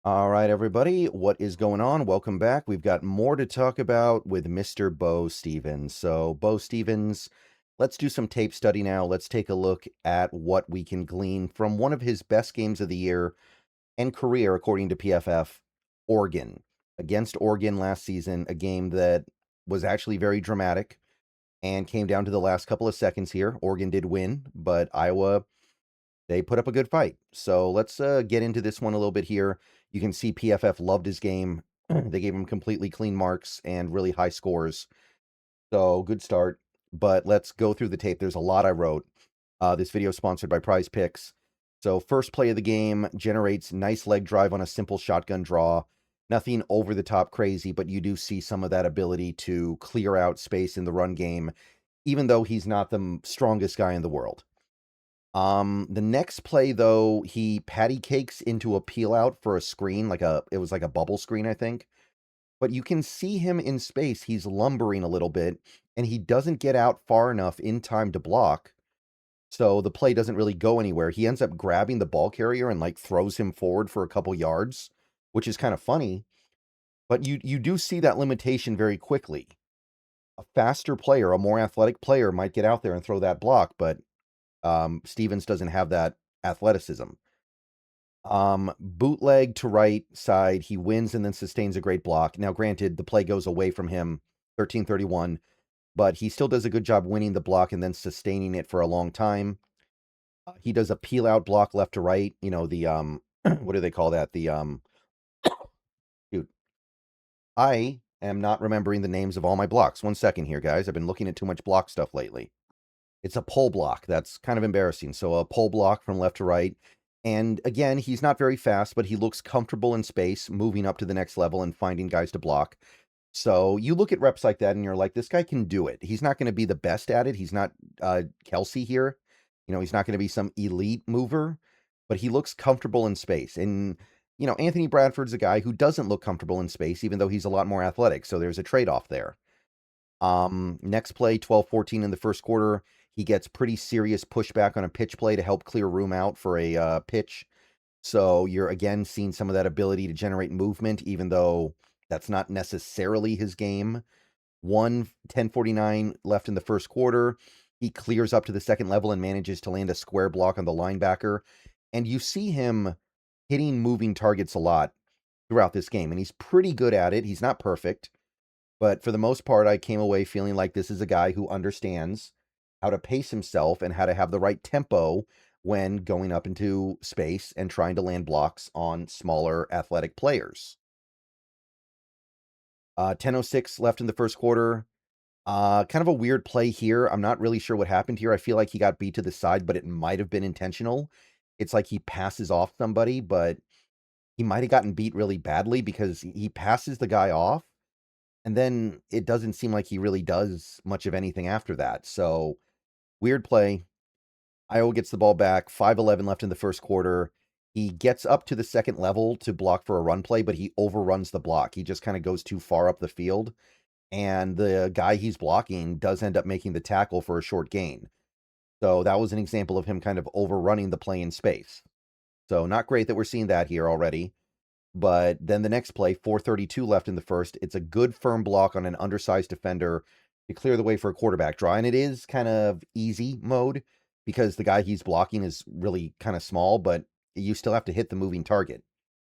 All right, everybody, what is going on? Welcome back. We've got more to talk about with Mr. Beau Stevens. So, Beau Stevens, let's do some tape study now. Let's take a look at what we can glean from one of his best games of the year and career, according to PFF, Oregon. Against Oregon last season, a game that was actually very dramatic and came down to the last couple of seconds here. Oregon did win, but Iowa, they put up a good fight. So let's get into this one a little bit here. You can see PFF loved his game. They gave him completely clean marks and really high scores. So good start. But let's go through the tape. There's a lot I wrote. This video is sponsored by Prize Picks. So first play of the game generates nice leg drive on a simple shotgun draw. Nothing over the top crazy, but you do see some of that ability to clear out space in the run game, even though he's not the strongest guy in the world. The next play though, he patty cakes into a peel out for a screen, it was like a bubble screen, I think. But you can see him in space. He's lumbering a little bit, and he doesn't get out far enough in time to block. So the play doesn't really go anywhere. He ends up grabbing the ball carrier and like throws him forward for a couple yards, which is kind of funny. But you do see that limitation very quickly. A faster player, a more athletic player might get out there and throw that block, but Stevens doesn't have that athleticism. Bootleg to right side, he wins and then sustains a great block. Now, granted, the play goes away from him, 13-31, but he still does a good job winning the block and then sustaining it for a long time. He does a peel out block left to right. You know, the what do they call that? Dude, I am not remembering the names of all my blocks. 1 second here, guys. I've been looking at too much block stuff lately. It's a pull block. That's kind of embarrassing. So a pull block from left to right. And again, he's not very fast, but he looks comfortable in space, moving up to the next level and finding guys to block. So you look at reps like that and you're like, this guy can do it. He's not going to be the best at it. He's not Kelsey here. You know, he's not going to be some elite mover, but he looks comfortable in space. And, you know, Anthony Bradford's a guy who doesn't look comfortable in space, even though he's a lot more athletic. So there's a trade-off there. Next play, 12-14 in the first quarter. He gets pretty serious pushback on a pitch play to help clear room out for a pitch. So you're again seeing some of that ability to generate movement, even though that's not necessarily his game. 10:49 left in the first quarter. He clears up to the second level and manages to land a square block on the linebacker. And you see him hitting moving targets a lot throughout this game. And he's pretty good at it. He's not perfect. But for the most part, I came away feeling like this is a guy who understands how to pace himself and how to have the right tempo when going up into space and trying to land blocks on smaller athletic players. 10:06 left in the first quarter. Kind of a weird play here. I'm not really sure what happened here. I feel like he got beat to the side, but it might have been intentional. It's like he passes off somebody, but he might have gotten beat really badly because he passes the guy off. And then it doesn't seem like he really does much of anything after that. So, weird play. Iowa gets the ball back. 5:11 left in the first quarter. He gets up to the second level to block for a run play, but he overruns the block. He just kind of goes too far up the field. And the guy he's blocking does end up making the tackle for a short gain. So, that was an example of him kind of overrunning the play in space. So, not great that we're seeing that here already. But then the next play, 4:32 left in the first. It's a good firm block on an undersized defender to clear the way for a quarterback draw. And it is kind of easy mode because the guy he's blocking is really kind of small, but you still have to hit the moving target.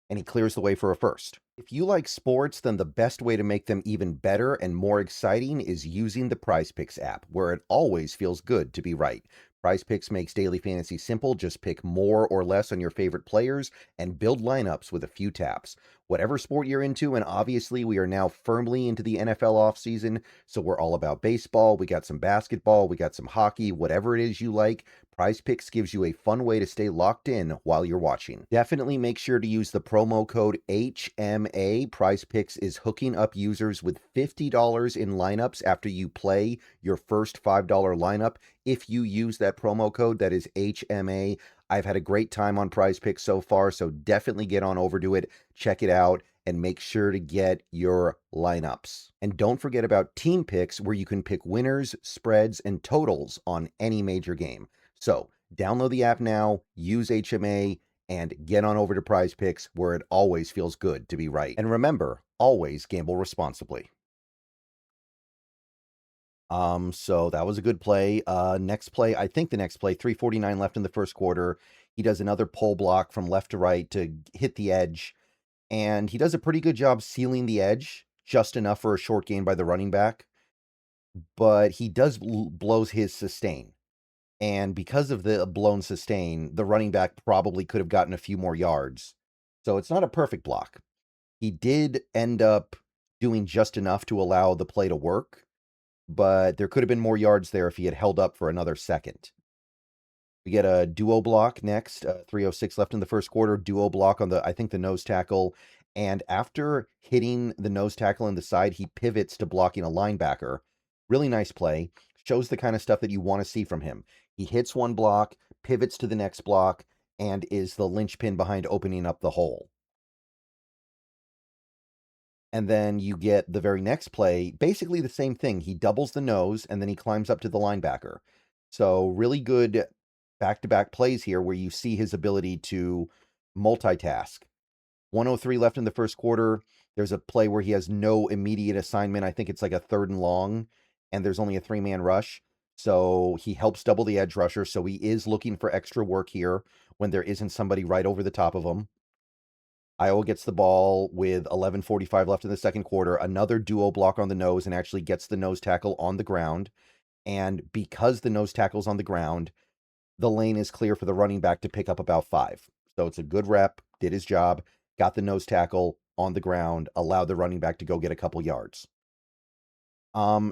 And he clears the way for a first. If you like sports, then the best way to make them even better and more exciting is using the Prize Picks app, where it always feels good to be right. Prize Picks makes daily fantasy simple. Just pick more or less on your favorite players and build lineups with a few taps. Whatever sport you're into, and obviously we are now firmly into the NFL offseason, so we're all about baseball. We got some basketball, we got some hockey, whatever it is you like. Prize Picks gives you a fun way to stay locked in while you're watching. Definitely make sure to use the promo code HMA. Prize Picks is hooking up users with $50 in lineups after you play your first $5 lineup. If you use that promo code, that is HMA. I've had a great time on Prize Picks so far, so definitely get on over to it, check it out, and make sure to get your lineups. And don't forget about Team Picks, where you can pick winners, spreads, and totals on any major game. So download the app now, use HMA, and get on over to Prize Picks, where it always feels good to be right. And remember, always gamble responsibly. So that was a good play. Next play, I think the next play, 3:49 left in the first quarter. He does another pull block from left to right to hit the edge, and he does a pretty good job sealing the edge, just enough for a short gain by the running back. But he does blows his sustain. And because of the blown sustain, the running back probably could have gotten a few more yards. So it's not a perfect block. He did end up doing just enough to allow the play to work, but there could have been more yards there if he had held up for another second. We get a duo block next, 3:06 left in the first quarter, duo block on I think the nose tackle. And after hitting the nose tackle in the side, he pivots to blocking a linebacker. Really nice play. Shows the kind of stuff that you want to see from him. He hits one block, pivots to the next block, and is the linchpin behind opening up the hole. And then you get the very next play, basically the same thing. He doubles the nose, and then he climbs up to the linebacker. So really good back-to-back plays here where you see his ability to multitask. 1:03 left in the first quarter. There's a play where he has no immediate assignment. I think it's like a 3rd and long, and there's only a 3-man rush. So he helps double the edge rusher. So he is looking for extra work here when there isn't somebody right over the top of him. Iowa gets the ball with 11:45 left in the second quarter. Another duo block on the nose and actually gets the nose tackle on the ground. And because the nose tackle's on the ground, the lane is clear for the running back to pick up about 5. So it's a good rep, did his job, got the nose tackle on the ground, allowed the running back to go get a couple yards.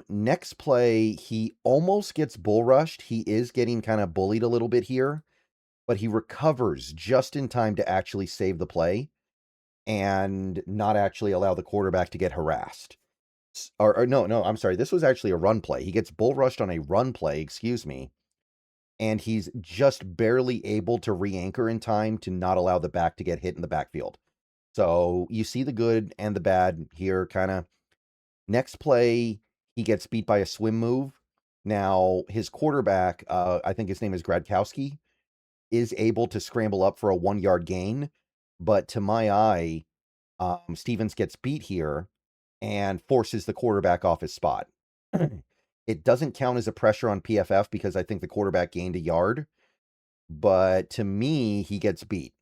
Next play, he almost gets bull rushed. He is getting kind of bullied a little bit here, but he recovers just in time to actually save the play and not actually allow the quarterback to get harassed. Or no, I'm sorry. This was actually a run play. He gets bull rushed on a run play, excuse me, and he's just barely able to re-anchor in time to not allow the back to get hit in the backfield. So you see the good and the bad here, kind of. Next play, he gets beat by a swim move. Now, his quarterback, I think his name is Gradkowski, is able to scramble up for a 1-yard gain. But to my eye, Stevens gets beat here and forces the quarterback off his spot. It doesn't count as a pressure on PFF because I think the quarterback gained a yard. But to me, he gets beat.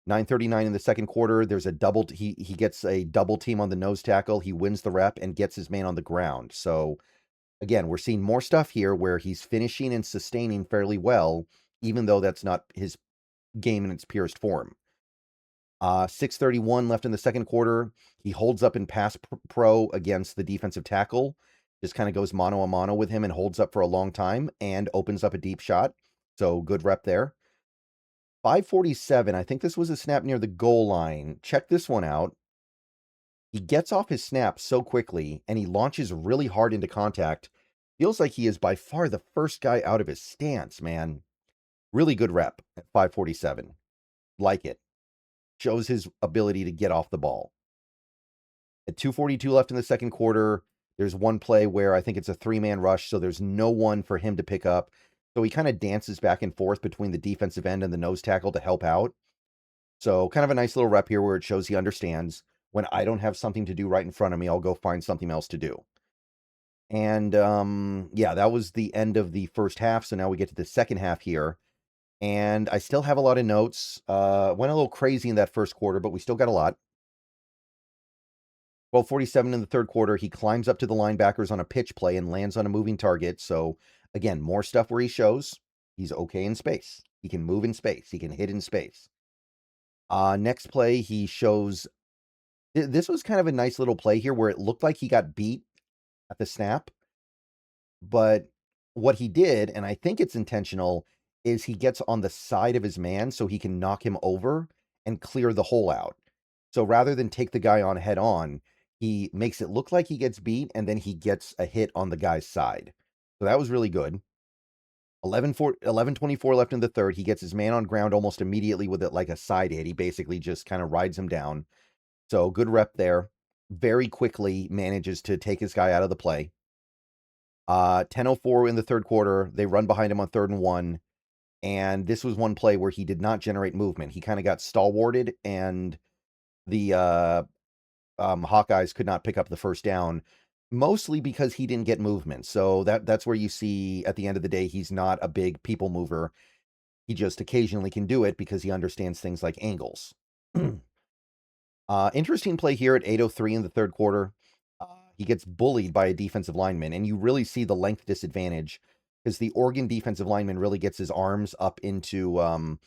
9:39 in the second quarter, there's a double. He gets a double team on the nose tackle. He wins the rep and gets his man on the ground. So again, we're seeing more stuff here where he's finishing and sustaining fairly well, even though that's not his game in its purest form. 6:31 left in the second quarter. He holds up in pass pro against the defensive tackle. Just kind of goes mano a mano with him and holds up for a long time and opens up a deep shot. So good rep there. 5:47, I think this was a snap near the goal line. Check this one out. He gets off his snap so quickly, and he launches really hard into contact. Feels like he is by far the first guy out of his stance, man. Really good rep at 5:47. Like it. Shows his ability to get off the ball. At 2:42 left in the second quarter, there's one play where I think it's a 3-man rush, so there's no one for him to pick up. So he kind of dances back and forth between the defensive end and the nose tackle to help out. So kind of a nice little rep here where it shows he understands when I don't have something to do right in front of me, I'll go find something else to do. And yeah, that was the end of the first half. So now we get to the second half here. And I still have a lot of notes. Went a little crazy in that first quarter, but we still got a lot. 12:47 in the third quarter, he climbs up to the linebackers on a pitch play and lands on a moving target. So again, more stuff where he shows he's okay in space. He can move in space. He can hit in space. Next play, he shows this was kind of a nice little play here where it looked like he got beat at the snap. But what he did, and I think it's intentional, is he gets on the side of his man so he can knock him over and clear the hole out. So rather than take the guy on head on, he makes it look like he gets beat, and then he gets a hit on the guy's side. So that was really good. 11:24 left in the third. He gets his man on ground almost immediately with it like a side hit. He basically just kind of rides him down. So good rep there. Very quickly manages to take his guy out of the play. 10:04 in the third quarter. They run behind him on 3rd and 1. And this was one play where he did not generate movement. He kind of got stalwarted, and the Hawkeyes could not pick up the first down, mostly because he didn't get movement. So that's where you see at the end of the day, he's not a big people mover. He just occasionally can do it because he understands things like angles. Interesting play here at 8:03 in the third quarter. He gets bullied by a defensive lineman, and you really see the length disadvantage because the Oregon defensive lineman really gets his arms up into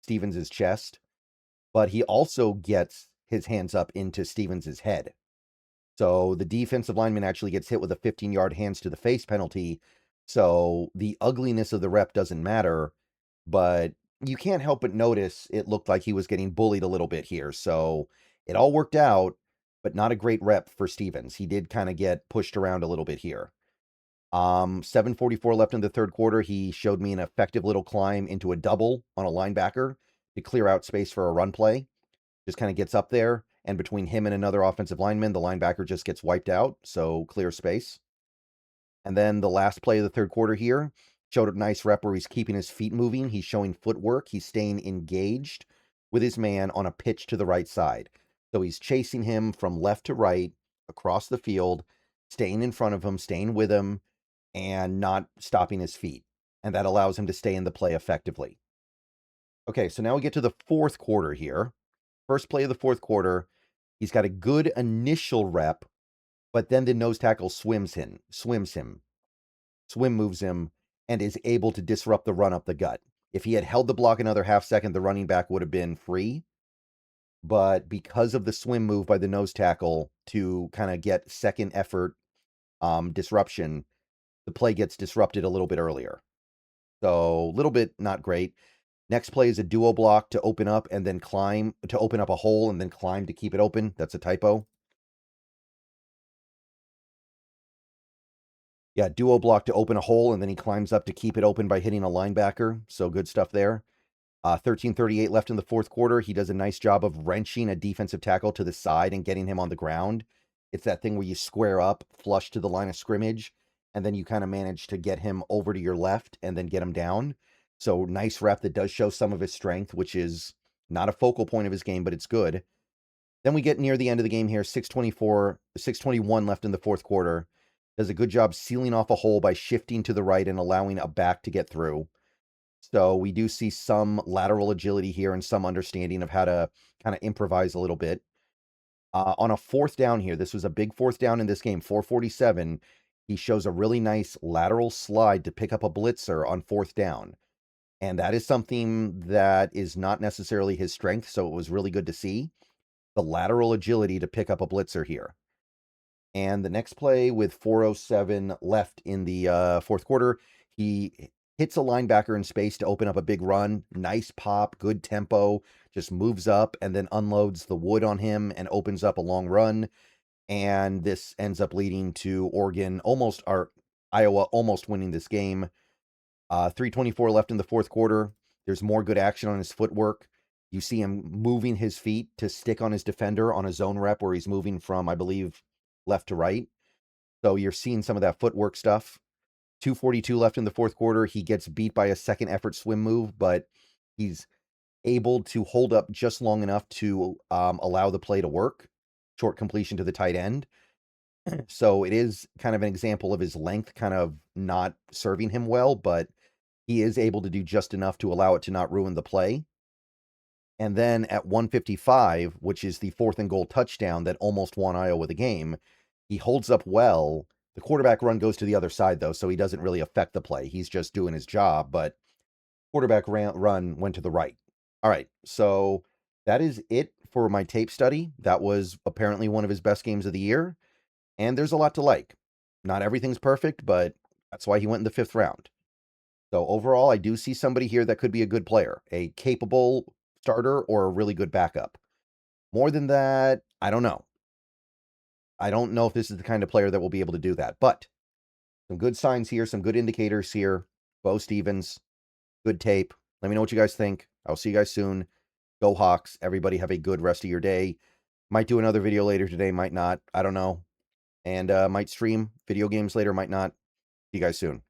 Stevens' chest, but he also gets his hands up into Stevens' head. So the defensive lineman actually gets hit with a 15-yard hands to the face penalty. So the ugliness of the rep doesn't matter, but you can't help but notice it looked like he was getting bullied a little bit here. So it all worked out, but not a great rep for Stevens. He did kind of get pushed around a little bit here. 7:44 left in the third quarter. He showed me an effective little climb into a double on a linebacker to clear out space for a run play. Just kind of gets up there, and between him and another offensive lineman, the linebacker just gets wiped out, so clear space. And then the last play of the third quarter here showed a nice rep where he's keeping his feet moving. He's showing footwork. He's staying engaged with his man on a pitch to the right side. So he's chasing him from left to right across the field, staying in front of him, staying with him, and not stopping his feet. And that allows him to stay in the play effectively. Okay, so now we get to the fourth quarter here. First play of the fourth quarter, he's got a good initial rep, but then the nose tackle swim moves him, and is able to disrupt the run up the gut. If he had held the block another half second, the running back would have been free. But because of the swim move by the nose tackle to kind of get second effort disruption, the play gets disrupted a little bit earlier. So a little bit not great. Next play is a duo block to open up and then climb to open up a hole and then climb to keep it open. That's a typo. Yeah, duo block to open a hole and then he climbs up to keep it open by hitting a linebacker. So good stuff there. 13:38 left in the fourth quarter. He does a nice job of wrenching a defensive tackle to the side and getting him on the ground. It's that thing where you square up, flush to the line of scrimmage, and then you kind of manage to get him over to your left and then get him down. So nice rep that does show some of his strength, which is not a focal point of his game, but it's good. Then we get near the end of the game here, 6:21 left in the fourth quarter. Does a good job sealing off a hole by shifting to the right and allowing a back to get through. So we do see some lateral agility here and some understanding of how to kind of improvise a little bit. On a fourth down here, this was a big fourth down in this game, 4:47. He shows a really nice lateral slide to pick up a blitzer on fourth down. And that is something that is not necessarily his strength, so it was really good to see the lateral agility to pick up a blitzer here. And the next play with 4:07 left in the fourth quarter, he hits a linebacker in space to open up a big run. Nice pop, good tempo, just moves up and then unloads the wood on him and opens up a long run. And this ends up leading to Iowa almost winning this game. 3:24 left in the fourth quarter. There's more good action on his footwork. You see him moving his feet to stick on his defender on a zone rep where he's moving from, I believe, left to right. So you're seeing some of that footwork stuff. 2:42 left in the fourth quarter. He gets beat by a second effort swim move, but he's able to hold up just long enough to allow the play to work. Short completion to the tight end. So it is kind of an example of his length kind of not serving him well, but he is able to do just enough to allow it to not ruin the play. And then at 1:55, which is the fourth and goal touchdown that almost won Iowa the game, he holds up well. The quarterback run goes to the other side, though, so he doesn't really affect the play. He's just doing his job, but quarterback run went to the right. All right, so that is it for my tape study. That was apparently one of his best games of the year, and there's a lot to like. Not everything's perfect, but that's why he went in the fifth round. So overall, I do see somebody here that could be a good player, a capable starter or a really good backup. More than that, I don't know. I don't know if this is the kind of player that will be able to do that, but some good signs here, some good indicators here. Beau Stevens, good tape. Let me know what you guys think. I'll see you guys soon. Go Hawks. Everybody have a good rest of your day. Might do another video later today, might not. I don't know. And might stream video games later, might not. See you guys soon.